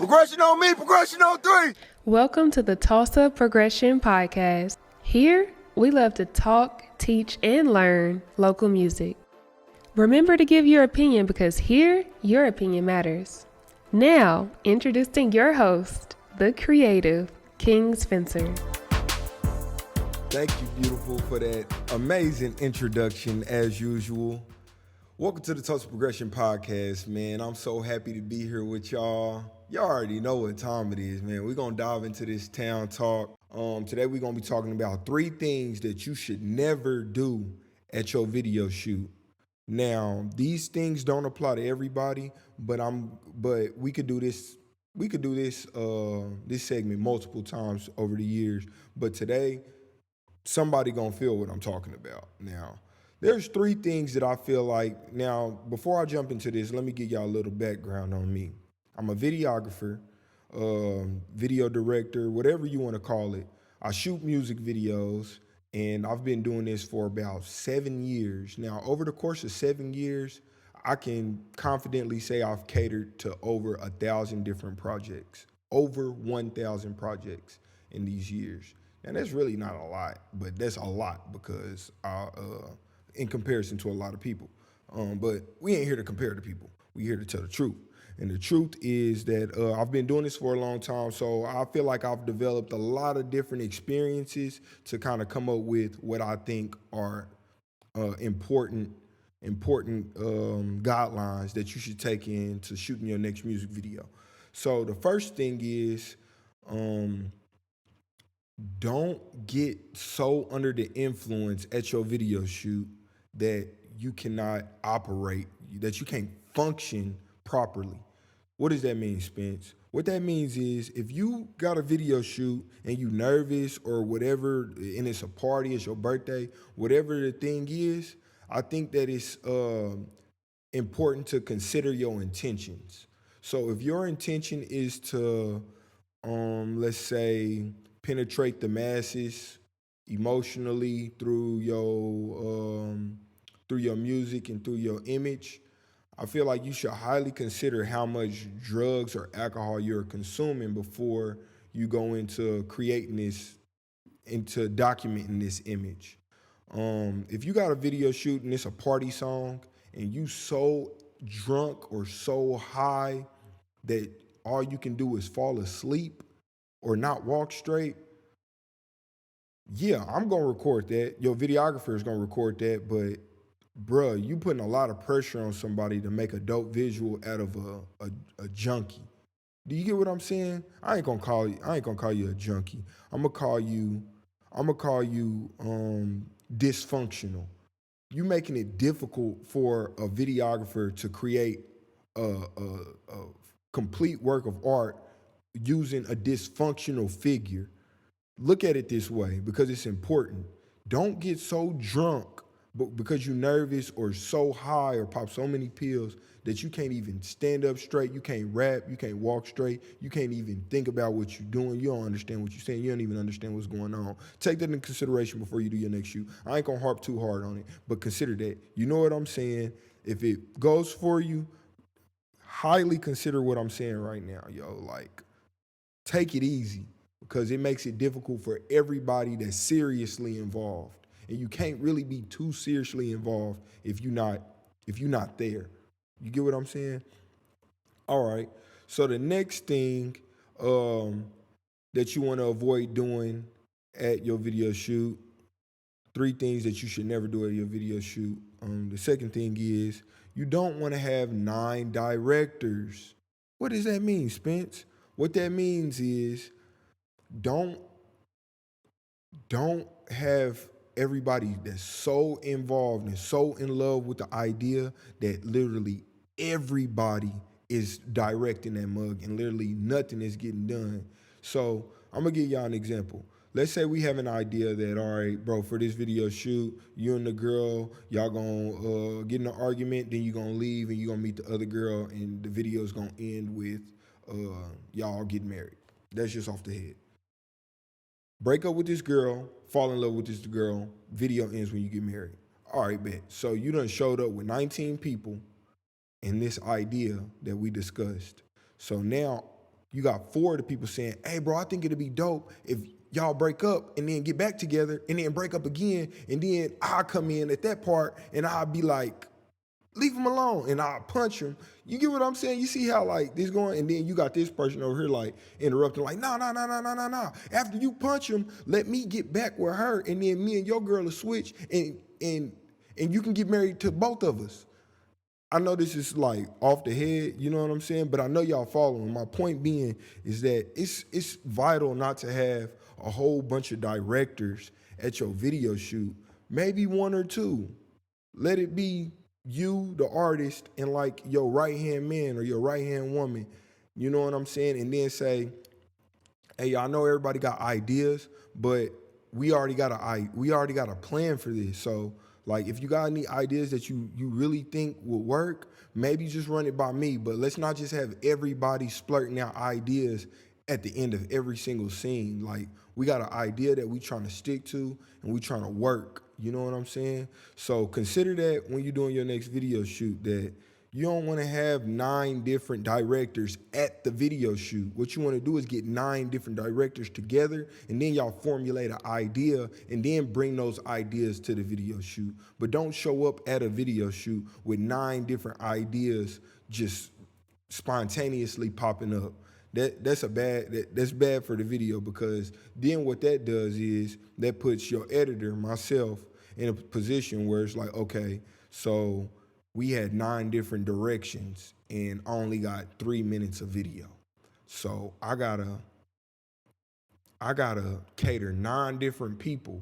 Progression on me, progression on three. Welcome to the Tulsa Progression Podcast. Here, we love to talk, teach, and learn local music. Remember to give your opinion because here, your opinion matters. Now, introducing your host, the creative, King Spencer. Thank you, beautiful, for that amazing introduction as usual. Welcome to the Tulsa Progression Podcast, man. I'm so happy to be here with y'all. Y'all already know what time it is, man. We're going to dive into this town talk. Today, we're going to be talking about 3 things that you should never do at your video shoot. Now, these things don't apply to everybody, but we could do this. We could do this segment multiple times over the years. But today, somebody gonna feel what I'm talking about. Now, there's 3 things that I feel like. Now, before I jump into this, let me give y'all a little background on me. I'm a videographer, video director, whatever you want to call it. I shoot music videos, and I've been doing this for about 7 years. Now, over the course of 7 years, I can confidently say I've catered to over 1,000 different projects, over 1,000 projects in these years. And that's really not a lot, but that's a lot because in comparison to a lot of people. But we ain't here to compare to people. We here to tell the truth. And the truth is that I've been doing this for a long time, so I feel like I've developed a lot of different experiences to kind of come up with what I think are important guidelines that you should take into shooting your next music video. So the first thing is don't get so under the influence at your video shoot that you cannot operate, that you can't function properly. What does that mean, Spence? What that means is if you got a video shoot and you nervous or whatever, and it's a party, it's your birthday, whatever the thing is, I think that it's important to consider your intentions. So if your intention is to, let's say, penetrate the masses emotionally through your music and through your image, I feel like you should highly consider how much drugs or alcohol you're consuming before you go into creating this, into documenting this image. If you got a video shoot and it's a party song and you so drunk or so high that all you can do is fall asleep or not walk straight, yeah, I'm gonna record that. Your videographer is gonna record that, but bruh, you putting a lot of pressure on somebody to make a dope visual out of a junkie. Do you get what I'm saying? I ain't gonna call you a junkie. I'm gonna call you dysfunctional. You making it difficult for a videographer to create a complete work of art using a dysfunctional figure. Look at it this way because it's important. Don't get so drunk but because you're nervous or so high or pop so many pills that you can't even stand up straight, you can't rap, you can't walk straight, you can't even think about what you're doing, you don't understand what you're saying, you don't even understand what's going on. Take that into consideration before you do your next shoot. I ain't gonna harp too hard on it, but consider that. You know what I'm saying? If it goes for you, highly consider what I'm saying right now, yo. Like, take it easy because it makes it difficult for everybody that's seriously involved. And you can't really be too seriously involved if you're not there. You get what I'm saying? All right. So the next thing that you want to avoid doing at your video shoot, 3 things that you should never do at your video shoot. The second thing is you don't want to have 9 directors. What does that mean, Spence? What that means is don't have everybody that's so involved and so in love with the idea that literally everybody is directing that mug and literally nothing is getting done. So I'm gonna give y'all an example. Let's say we have an idea that, all right, bro, for this video shoot, you and the girl, y'all gonna get in an argument, then you're gonna leave and you're gonna meet the other girl and the video's gonna end with y'all getting married. That's just off the head. Break up with this girl, fall in love with this girl, video ends when you get married. All right, bet. So you done showed up with 19 people in this idea that we discussed. So now You got 4 of the people saying, hey, bro, I think it'd be dope if y'all break up and then get back together and then break up again. And then I'll come in at that part and I'll be like, leave him alone, and I'll punch him. You get what I'm saying? You see how like this going, and then you got this person over here like interrupting, like, no. After you punch him, let me get back with her, and then me and your girl will switch, and you can get married to both of us. I know this is like off the head, you know what I'm saying? But I know y'all following. My point being is that it's vital not to have a whole bunch of directors at your video shoot. Maybe 1 or 2. Let it be you, the artist, and like your right-hand man or your right-hand woman. You know what I'm saying? And then say, hey, I know everybody got ideas, but we already got a plan for this. So like if you got any ideas that you really think will work, maybe just run it by me. But let's not just have everybody splurting out ideas at the end of every single scene. Like we got an idea that we trying to stick to and we trying to work. You know what I'm saying? So consider that when you're doing your next video shoot, that you don't want to have 9 different directors at the video shoot. What you want to do is get 9 different directors together, and then y'all formulate an idea and then bring those ideas to the video shoot. But don't show up at a video shoot with 9 different ideas just spontaneously popping up. That's bad for the video, because then what that does is that puts your editor, myself, in a position where it's like, okay, so we had 9 different directions and I only got 3 minutes of video. So I gotta cater 9 different people.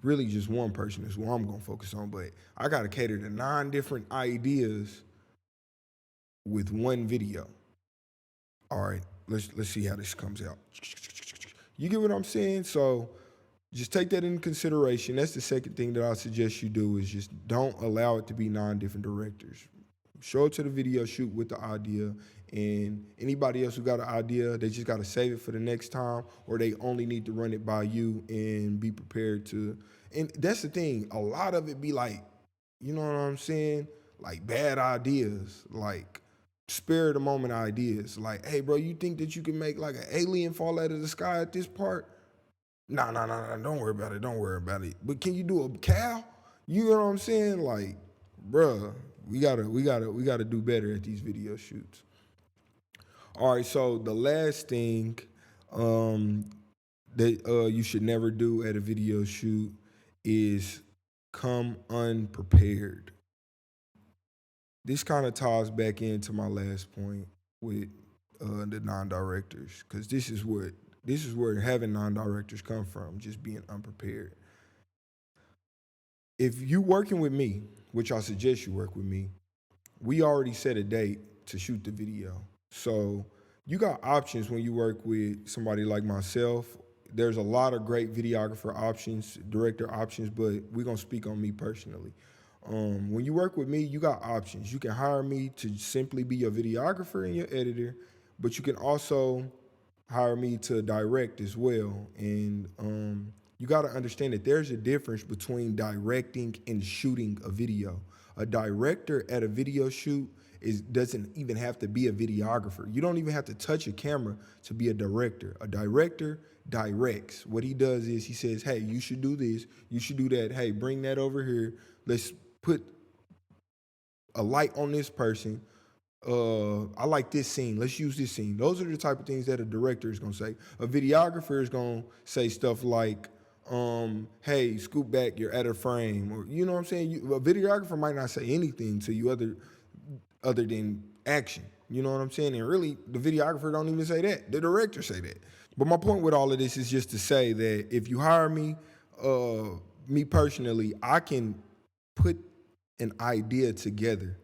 Really just one person is what I'm gonna focus on, but I gotta cater to 9 different ideas with 1 video. All right, let's see how this comes out. You get what I'm saying? So just take that into consideration. That's the second thing that I suggest you do, is just don't allow it to be 9 different directors. Show up to the video shoot with the idea, and anybody else who got an idea, they just got to save it for the next time, or they only need to run it by you and be prepared to. And that's the thing. A lot of it be like, you know what I'm saying? Like bad ideas, like spare of the moment ideas. Like, hey, bro, you think that you can make like an alien fall out of the sky at this part? Nah, don't worry about it. But can you do a cow? You know what I'm saying? Like, bruh, we gotta do better at these video shoots. All right, so the last thing that you should never do at a video shoot is come unprepared. This kind of ties back into my last point with the non-directors, because this is where having non-directors come from, just being unprepared. If you working with me, which I suggest you work with me, we already set a date to shoot the video. So you got options when you work with somebody like myself. There's a lot of great videographer options, director options, but we're gonna speak on me personally. When you work with me, you got options. You can hire me to simply be your videographer and your editor, but you can also hire me to direct as well. And you got to understand that there's a difference between directing and shooting a video. A director at a video shoot doesn't even have to be a videographer. You don't even have to touch a camera to be a director. A director directs. What he does is he says, hey, you should do this, you should do that. Hey, bring that over here. Let's put a light on this person. I like this scene. Let's use this scene. Those are the type of things that a director is going to say. A videographer is going to say stuff like, hey, scoop back, you're out of frame. Or, you know what I'm saying? A videographer might not say anything to you other than action. You know what I'm saying? And really, the videographer don't even say that. The director say that. But my point with all of this is just to say that if you hire me, me personally, I can put an idea together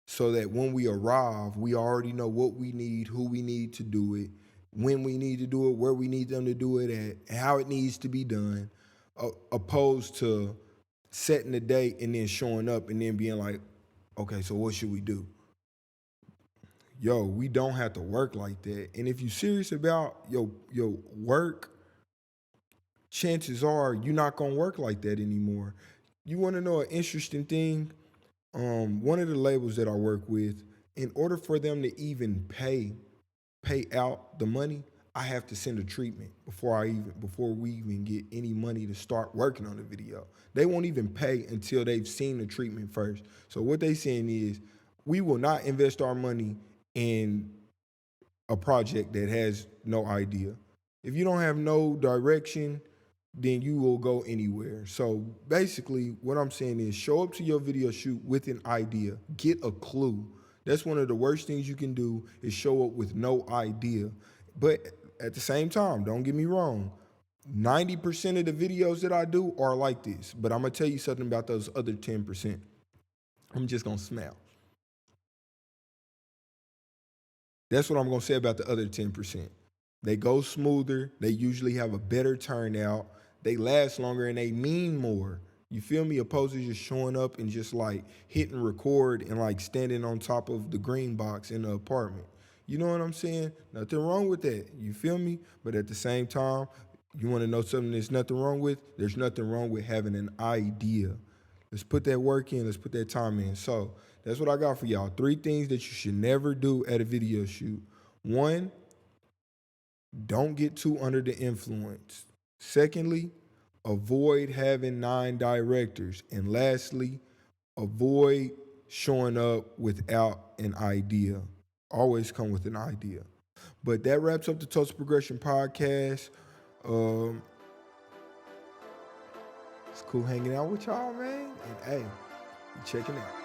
so that when we arrive, we already know what we need, who we need to do it, when we need to do it, where we need them to do it at, and how it needs to be done, opposed to setting the date and then showing up and then being like, okay, so what should we do? Yo, we don't have to work like that. And if you're serious about your work, chances are you're not gonna work like that anymore. You wanna know an interesting thing? One of the labels that I work with, in order for them to even pay pay out the money, I have to send a treatment before we even get any money to start working on the video. They won't even pay until they've seen the treatment first. So what they saying is, we will not invest our money in a project that has no idea. If you don't have no direction, then you will go anywhere. So basically, what I'm saying is show up to your video shoot with an idea, get a clue. That's one of the worst things you can do is show up with no idea. But at the same time, don't get me wrong, 90% of the videos that I do are like this. But I'm gonna tell you something about those other 10%. I'm just gonna smile. That's what I'm gonna say about the other 10%. They go smoother, they usually have a better turnout, they last longer, and they mean more. You feel me? Opposed to just showing up and just like hitting record and like standing on top of the green box in the apartment. You know what I'm saying? Nothing wrong with that. You feel me? But at the same time, you want to know something there's nothing wrong with? There's nothing wrong with having an idea. Let's put that work in. Let's put that time in. So that's what I got for y'all. 3 things that you should never do at a video shoot. 1, don't get too under the influence. Secondly, avoid having 9 directors. And lastly, avoid showing up without an idea. Always come with an idea. But that wraps up the Tulsa Progression Podcast. It's cool hanging out with y'all, man. And hey, checking out.